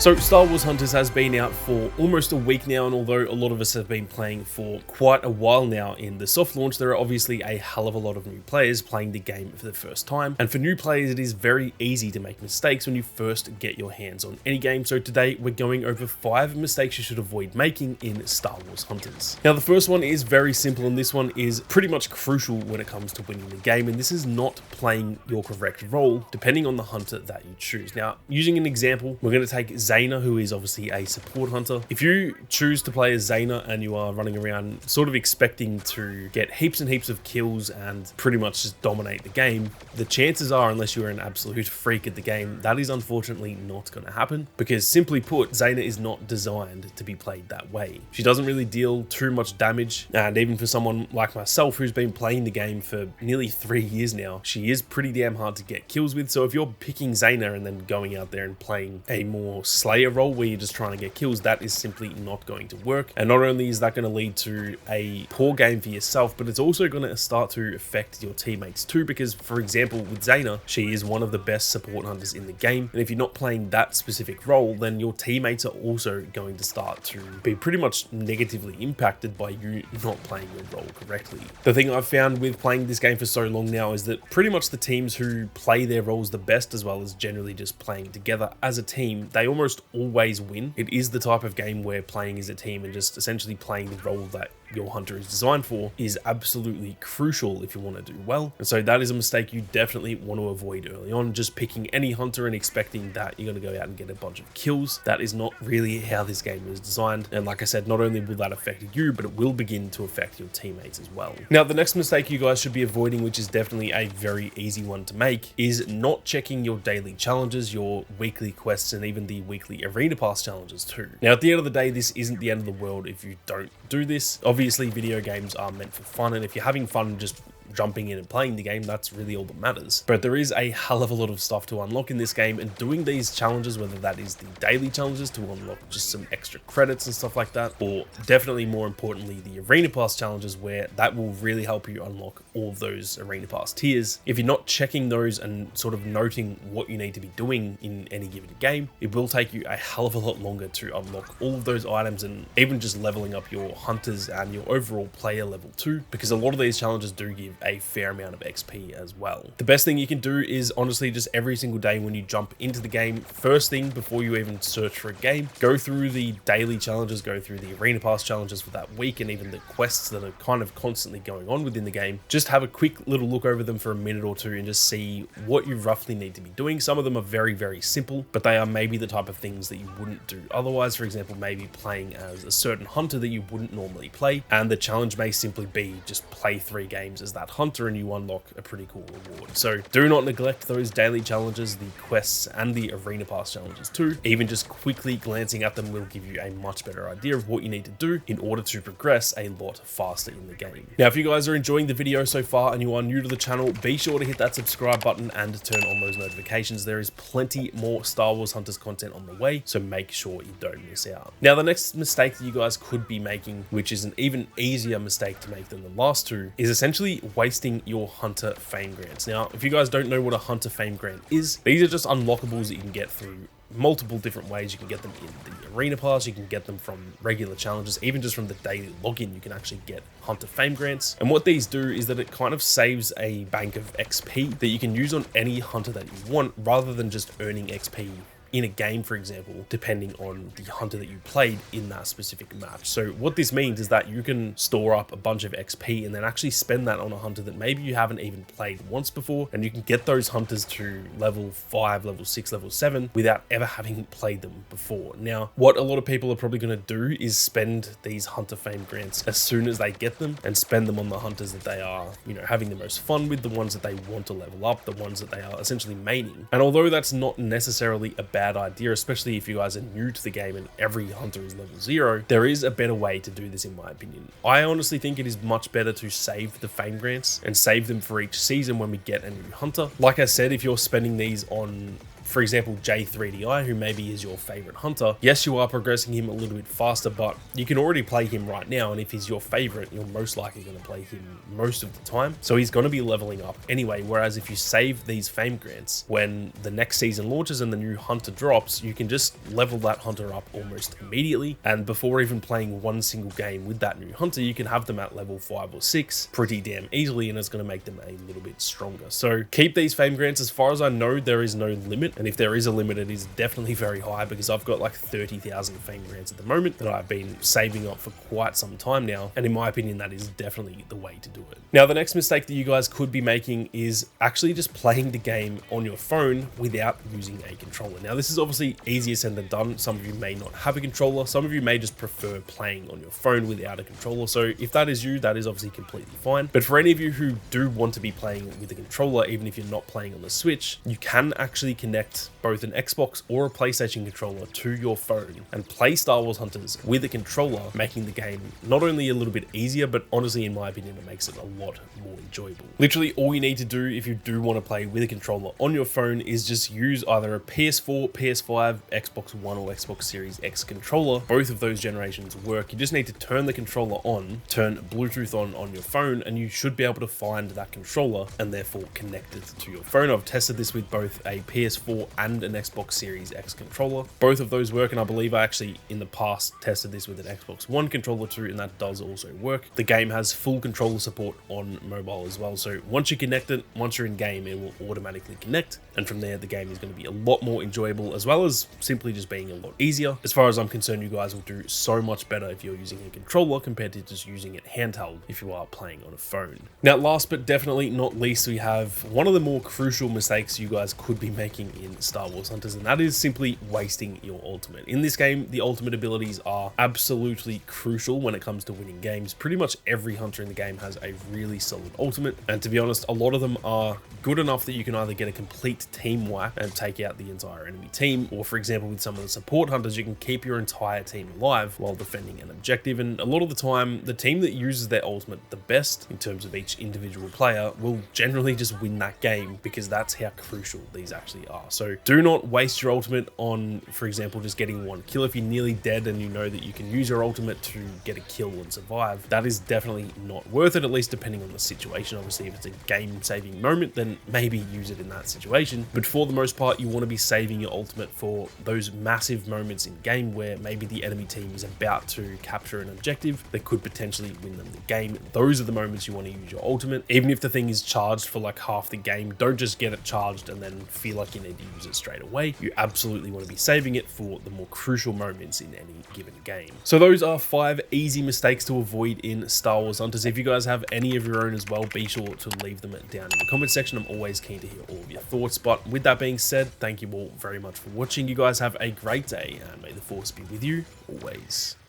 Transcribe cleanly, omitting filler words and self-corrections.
So Star Wars Hunters has been out for almost a week now, and although a lot of us have been playing for quite a while now in the soft launch, there are obviously a hell of a lot of new players playing the game for the first time. And for new players, it is very easy to make mistakes when you first get your hands on any game. So today we're going over 5 mistakes you should avoid making in Star Wars Hunters. Now the first one is very simple, and this one is pretty much crucial when it comes to winning the game, and this is not playing your correct role depending on the hunter that you choose. Now, using an example, we're going to take Zaina, who is obviously a support hunter. If you choose to play as Zaina and you are running around sort of expecting to get heaps and heaps of kills and pretty much just dominate the game, the chances are, unless you're an absolute freak at the game, that is unfortunately not going to happen, because simply put, Zaina is not designed to be played that way. She doesn't really deal too much damage, and even for someone like myself who's been playing the game for nearly 3 years now, she is pretty damn hard to get kills with. So if you're picking Zaina and then going out there and playing a more Slayer role where you're just trying to get kills, that is simply not going to work. And not only is that going to lead to a poor game for yourself, but it's also going to start to affect your teammates too, because for example with Zaina, she is one of the best support hunters in the game, and if you're not playing that specific role, then your teammates are also going to start to be pretty much negatively impacted by you not playing your role correctly. The thing I've found with playing this game for so long now is that pretty much the teams who play their roles the best, as well as generally just playing together as a team, they almost always win. It is the type of game where playing as a team and just essentially playing the role that your hunter is designed for is absolutely crucial if you want to do well. And so that is a mistake you definitely want to avoid early on, just picking any hunter and expecting that you're going to go out and get a bunch of kills. That is not really how this game is designed, and like I said, not only will that affect you, but it will begin to affect your teammates as well. Now the next mistake you guys should be avoiding, which is definitely a very easy one to make, is not checking your daily challenges, your weekly quests, and even the weekly arena pass challenges too. Now at the end of the day, this isn't the end of the world if you don't do this. Obviously video games are meant for fun, and if you're having fun just jumping in and playing the game, that's really all that matters. But there is a hell of a lot of stuff to unlock in this game, and doing these challenges, whether that is the daily challenges to unlock just some extra credits and stuff like that, or definitely more importantly the arena pass challenges, where that will really help you unlock all of those arena pass tiers. If you're not checking those and sort of noting what you need to be doing in any given game, it will take you a hell of a lot longer to unlock all of those items, and even just leveling up your hunters and your overall player level too, because a lot of these challenges do give a fair amount of XP as well. The best thing you can do is honestly just every single day when you jump into the game, first thing before you even search for a game, go through the daily challenges, go through the arena pass challenges for that week, and even the quests that are kind of constantly going on within the game. Just have a quick little look over them for a minute or two and just see what you roughly need to be doing. Some of them are very, very simple, but they are maybe the type of things that you wouldn't do otherwise. For example, maybe playing as a certain hunter that you wouldn't normally play, and the challenge may simply be just play 3 games as that hunter and you unlock a pretty cool reward. So do not neglect those daily challenges, the quests, and the arena pass challenges too. Even just quickly glancing at them will give you a much better idea of what you need to do in order to progress a lot faster in the game. Now, if you guys are enjoying the video so far and you are new to the channel, be sure to hit that subscribe button and turn on those notifications. There is plenty more Star Wars Hunters content on the way, so make sure you don't miss out. Now, the next mistake that you guys could be making, which is an even easier mistake to make than the last two, is essentially wasting your hunter fame grants. Now, if you guys don't know what a hunter fame grant is, these are just unlockables that you can get through multiple different ways. You can get them in the arena pass, you can get them from regular challenges, even just from the daily login you can actually get hunter fame grants. And what these do is that it kind of saves a bank of XP that you can use on any hunter that you want, rather than just earning XP in a game, for example, depending on the hunter that you played in that specific match. So what this means is that you can store up a bunch of XP and then actually spend that on a hunter that maybe you haven't even played once before, and you can get those hunters to level 5, level 6, level 7 without ever having played them before. Now, what a lot of people are probably going to do is spend these hunter fame grants as soon as they get them, and spend them on the hunters that they are, you know, having the most fun with, the ones that they want to level up, the ones that they are essentially maining. And although that's not necessarily a bad idea, especially if you guys are new to the game and every hunter is level 0, there is a better way to do this in my opinion. I honestly think it is much better to save the fame grants and save them for each season when we get a new hunter. Like I said, if you're spending these on for example, J3DI, who maybe is your favorite hunter, yes, you are progressing him a little bit faster, but you can already play him right now, and if he's your favorite, you're most likely going to play him most of the time, so he's going to be leveling up anyway. Whereas if you save these fame grants, when the next season launches and the new hunter drops, you can just level that hunter up almost immediately, and before even playing one single game with that new hunter, you can have them at level 5 or 6 pretty damn easily, and it's going to make them a little bit stronger. So keep these fame grants. As far as I know, there is no limit, and if there is a limit, it is definitely very high, because I've got like 30,000 fame grants at the moment that I've been saving up for quite some time now, and in my opinion, that is definitely the way to do it. Now, the next mistake that you guys could be making is actually just playing the game on your phone without using a controller. Now, this is obviously easier said than done. Some of you may not have a controller, some of you may just prefer playing on your phone without a controller, so if that is you, that is obviously completely fine. But for any of you who do want to be playing with a controller, even if you're not playing on the Switch, you can actually connect both an Xbox or a PlayStation controller to your phone and play Star Wars Hunters with a controller, making the game not only a little bit easier, but honestly, in my opinion, it makes it a lot more enjoyable. Literally, all you need to do if you do want to play with a controller on your phone is just use either a PS4, PS5, Xbox One, or Xbox Series X controller. Both of those generations work. You just need to turn the controller on, turn Bluetooth on your phone, and you should be able to find that controller and therefore connect it to your phone. I've tested this with both a PS4 and an Xbox Series X controller. Both of those work, and I believe I actually in the past tested this with an Xbox One controller too, and that does also work. The game has full controller support on mobile as well, so once you connect it, once you're in game, it will automatically connect, and from there the game is going to be a lot more enjoyable, as well as simply just being a lot easier. As far as I'm concerned, you guys will do so much better if you're using a controller compared to just using it handheld if you are playing on a phone. Now, last but definitely not least, we have one of the more crucial mistakes you guys could be making in Star Wars Hunters, and that is simply wasting your ultimate. In this game, the ultimate abilities are absolutely crucial when it comes to winning games. Pretty much every hunter in the game has a really solid ultimate, and to be honest, a lot of them are good enough that you can either get a complete team wipe and take out the entire enemy team, or for example, with some of the support hunters, you can keep your entire team alive while defending an objective. And a lot of the time, the team that uses their ultimate the best in terms of each individual player will generally just win that game, because that's how crucial these actually are. So do not waste your ultimate on, for example, just getting one kill. If you're nearly dead and you know that you can use your ultimate to get a kill and survive, that is definitely not worth it, at least depending on the situation. Obviously, if it's a game-saving moment, then maybe use it in that situation. But for the most part, you want to be saving your ultimate for those massive moments in game where maybe the enemy team is about to capture an objective that could potentially win them the game. Those are the moments you want to use your ultimate. Even if the thing is charged for like half the game, don't just get it charged and then feel like you need to use it straight away. You absolutely want to be saving it for the more crucial moments in any given game. So those are 5 easy mistakes to avoid in Star Wars Hunters. If you guys have any of your own as well, be sure to leave them down in the comment section. I'm always keen to hear all of your thoughts. But with that being said, thank you all very much for watching. You guys have a great day, and may the Force be with you always.